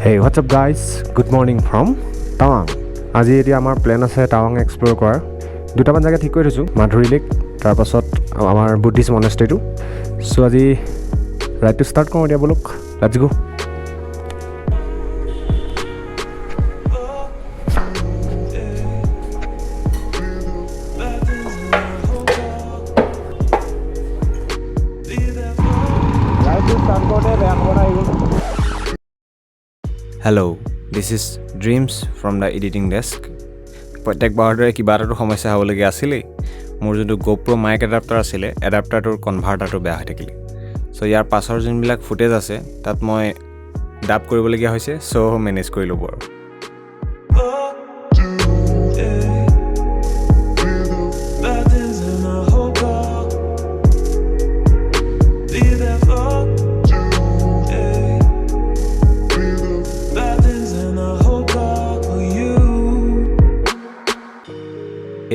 Hey, what's up guys? Good morning from Tawang. আজি এতিয়া আমাৰ প্লেন আছে টাৱাং এক্সপ্লোৰ কৰাৰ দুটামান জায়গা ঠিক কৰি থৈছো মাধুৰী লেক তাৰ পাছত আমাৰ বুদ্ধিষ্ট মনেষ্ট্ৰীটো সো আজি ৰাইডটো ষ্টাৰ্ট কৰোঁ এতিয়া বলক let's go Hello, this is Dreams from the editing desk. প্ৰত্যেকবাৰৰ দৰে কিবা এটাটো সমস্যা হ'বলগীয়া আছিলেই মোৰ যোনটো GoPro মাইক এডাপ্টাৰ আছিলে এডাপ্টাৰটোৰ কনভাৰ্টাৰটো বেয়া হৈ থাকিলে সো ইয়াৰ পাছৰ যোনবিলাক ফুটেজ আছে তাত মই ডাব কৰিবলগীয়া হৈছে সো মেনেজ কৰি ল'ব আৰু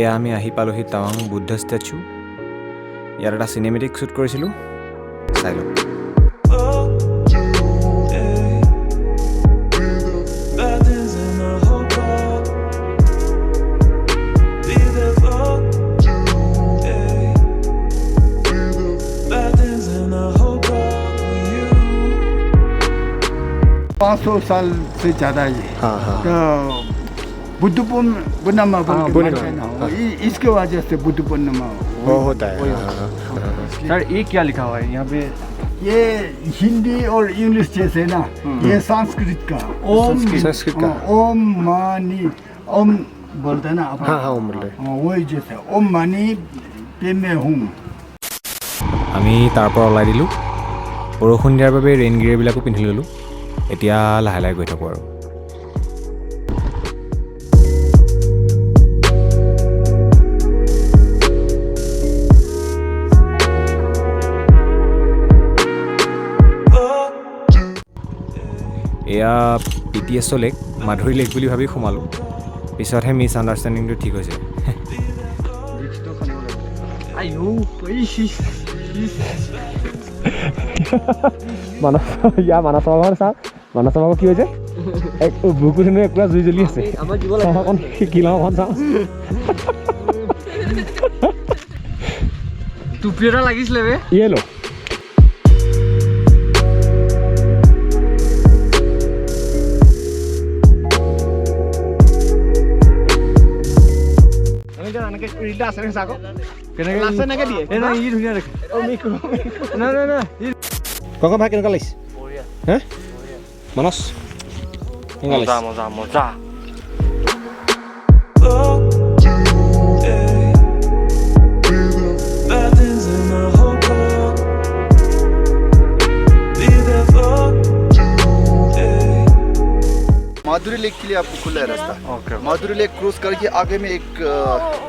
এয়া আমি আহি পালোহি টাৱাং বুদ্ধ ষ্টেচু ইয়াৰ এটা চিনেমেটিক শ্বুট কৰিছিলোঁ চাই লওক साल से ज़्यादा ही हाँ हाँ तो बुद्ध पूर्णिमा इसके वजह से बुद्ध पूर्णिमा वो होता है सर ये क्या लिखा हुआ है यहाँ पे ये हिंदी और इंग्लिश जैसे ना ये संस्कृत का संस्कृत का ओम मानी ओम बोलते हैं ना हाँ हाँ ओम बोलते वही जैसे ओम मानी पे में हूँ আমি তাৰ পৰা ওলাই দিলোঁ বৰষুণ দিয়াৰ বাবে ৰেইন গিয়াৰবিলাকো পিন্ধি ল'লোঁ এতিয়া লাহে লাহে গৈ থাকোঁ আৰু এয়া PTS লেক মাধুৰী লেক বুলি ভাবি সোমালোঁ পিছতহে মিছ আণ্ডাৰষ্টেণ্ডিংটো ঠিক হৈছে মানস বাবা চা মানস বাবা কি হৈছে বুকু ধুনীয়া পুৰা জুই জ্বলি আছে অকণ শিকি লওঁ অকণ চাওঁ টুপি এটা লাগিছিলে বে ইয়ে লো ককা ভাই কেনেকুৱা লাগিছে হে মানস মজা মজা মজা माधुरी लेक के लिए आपको खुला है रास्ता माधुरी लेक क्रॉस करके आगे में एक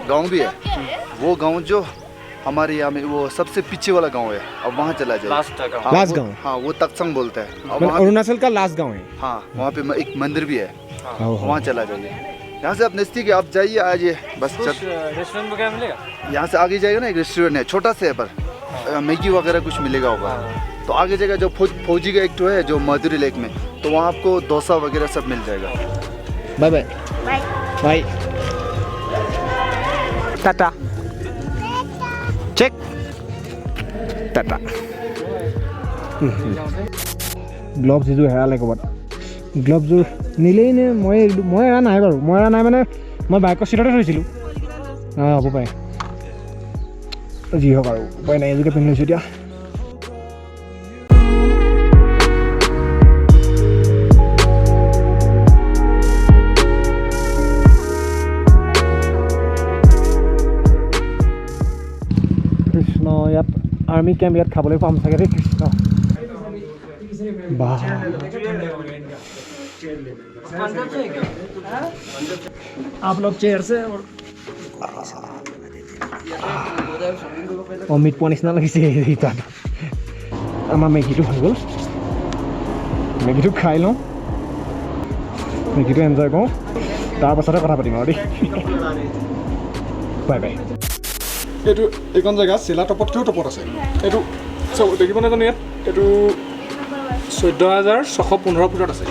गांव भी है वो गांव जो हमारे यहाँ में वो सबसे पीछे वाला गांव है अब वहाँ चला जाए लास्ट गांव हाँ वो तक्संग बोलता है अरुणाचल का लास्ट गांव है हाँ वहाँ पे एक मंदिर भी है वहाँ चला जाइए यहाँ से आप नज़दीक है आप जाइए आइए बस रेस्टोरेंट वगैरह मिलेगा यहाँ से आगे जाएगा ना एक रेस्टोरेंट है छोटा सा है पर मैगी वगैरह कुछ मिलेगा होगा तो आगे जाएगा जो फौजी का एक तो है जो माधुरी लेक में तो वहाँ आपको डोसा वगैरह सब मिल जाएगा bye bye bye tata check tata gloves এযোৰ হেৰালে ক'ৰবাত গ্লভছযোৰ নিলেই নে মই এৰা নাই বাৰু মই এৰা নাই মানে মই বাইকৰ চিটতে থৈছিলোঁ হ'ব পাৰে যি হওক আৰু উপায় নাই এযোৰকে পিন্ধি লৈছোঁ এতিয়া কৃষ্ণ ইয়াত আৰ্মি কেম্প ইয়াত খাবলৈ পাম চাগে দেই কৃষ্ণ বাহ आप लोग चेयर से और অমিত পোৱা নিচিনা লাগিছে তাত আমাৰ মেগীটো হৈ গ'ল মেগীটো খাই লওঁ মেগীটো এনজয় কৰোঁ তাৰ পাছতে কথা পাতিম আৰু দেই বাই বাই এইটো এইখন জেগা চিলা টপতকৈও টপত আছে এইটো চব দেখিব নাজানো ইয়াত এইটো 14,615 ফুটত আছে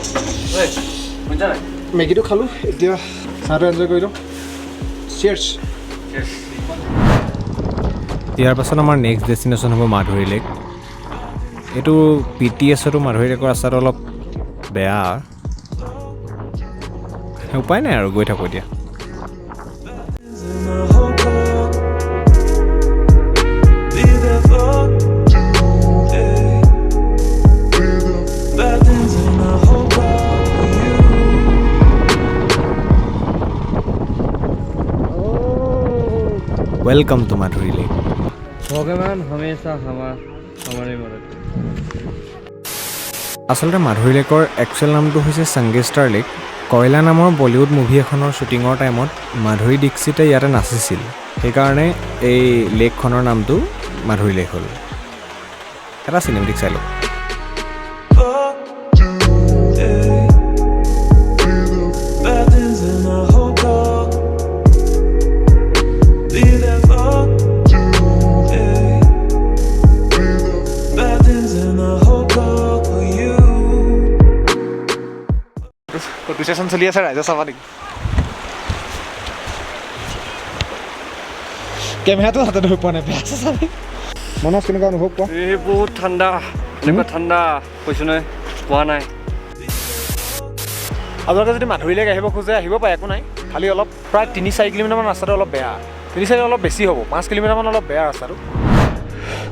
মেগীটো খালোঁ এতিয়া চাহটো এনজয় কৰি লওঁ চিয়াৰ্ছ ইয়াৰ পাছত আমাৰ নেক্সট ডেষ্টিনেশ্যন হ'ব মাধুৰী লেক এইটো PTSতো মাধুৰী লেকৰ ৰাস্তাটো অলপ বেয়া উপায় নাই আৰু গৈ থাকোঁ এতিয়া वेलकम टू माधुरी लेक भगवान हमेशा हमारे मदद আচলতে মাধুৰী লেকৰ একচুৱেল নামটো হৈছে সংগেষ্টাৰ লেক কয়লা নামৰ বলিউড মুভি এখনৰ শ্বুটিঙৰ টাইমত মাধুৰী দীক্ষিতে ইয়াতে নাচিছিল সেইকাৰণে এই লেকখনৰ নামটো মাধুৰী লেক হ'ল এটা চিনেমেটিক চাই লওক কণ্টিচেশ্যন চলি আছে ৰাইজে চাবা নেকি কেমেৰাটো হাতে ধৰি পোৱা নাই বেয়া চাবি মনজ কেনেকুৱা অনুভৱ কোৱা এই বহুত ঠাণ্ডা এনেকুৱা ঠাণ্ডা কৈছোঁ নহয় পোৱা নাই আপোনালোকে যদি মাধুৰী লেক আহিব খোজে আহিব পাৰে একো নাই খালি অলপ প্ৰায় 3-4 কিলোমিটাৰমান ৰাস্তাটো অলপ বেয়া 3-4 অলপ বেছি হ'ব 5 কিলোমিটাৰমান অলপ বেয়া ৰাস্তাটো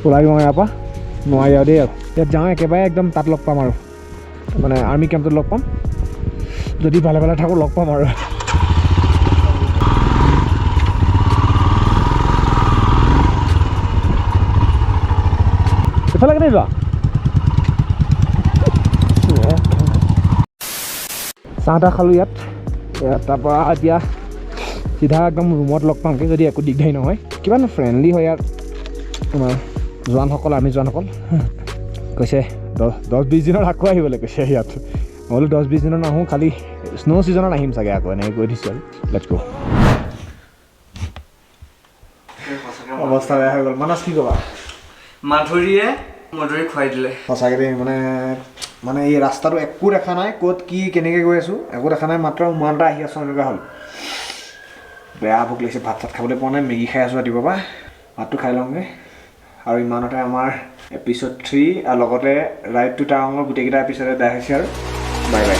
ওলাই যাওঁ ইয়াৰ পৰা নোৱাৰি আৰু দেই ইয়াত যাওঁ একেবাৰে একদম তাত লগ পাম আৰু মানে আৰ্মি কেম্পটোত লগ পাম যদি ভালে ভালে থাকোঁ লগ পাম আৰু এইফালে কেনে যোৱা চাহ তাহ খালোঁ ইয়াত তাৰপৰা এতিয়া চিধা একদম ৰুমত লগ পামগৈ যদি একো দিগদাৰী নহয় কিমান ফ্ৰেণ্ডলি হয় ইয়াত তোমাৰ জোৱানসকল আৰ্মি জোৱানসকল কৈছে 10-20 দিনত আকৌ আহিবলৈ কৈছে ইয়াত মই বোলো 10-20 দিনত নাহোঁ খালি স্ন' ছিজনত আহিম চাগে আকৌ এনেকৈ কৈ দিছোঁ আৰু লেটছ গো অৱস্থা বেয়া হৈ গ'ল মানস কি ক'বা মাধুৰীয়ে মধুৰী খুৱাই দিলে সঁচাকৈ দেই মানে এই ৰাস্তাটো একো দেখা নাই ক'ত কি কেনেকৈ গৈ আছোঁ একো দেখা নাই মাত্ৰ উমান এটা আহি আছোঁ এনেকুৱা হ'ল বেয়া ভোক লাগিছে ভাত চাত খাবলৈ পোৱা নাই মেগী খাই আছোঁ ৰাতিপুৱাৰ পৰা ভাতটো খাই লওঁগৈ আৰু ইমানতে আমাৰ এপিছ'ড 3 আৰু লগতে ৰাইড টু টাৱাঙৰ গোটেইকেইটা এপিছ'ড এদায় হৈছে আৰু বাই বাই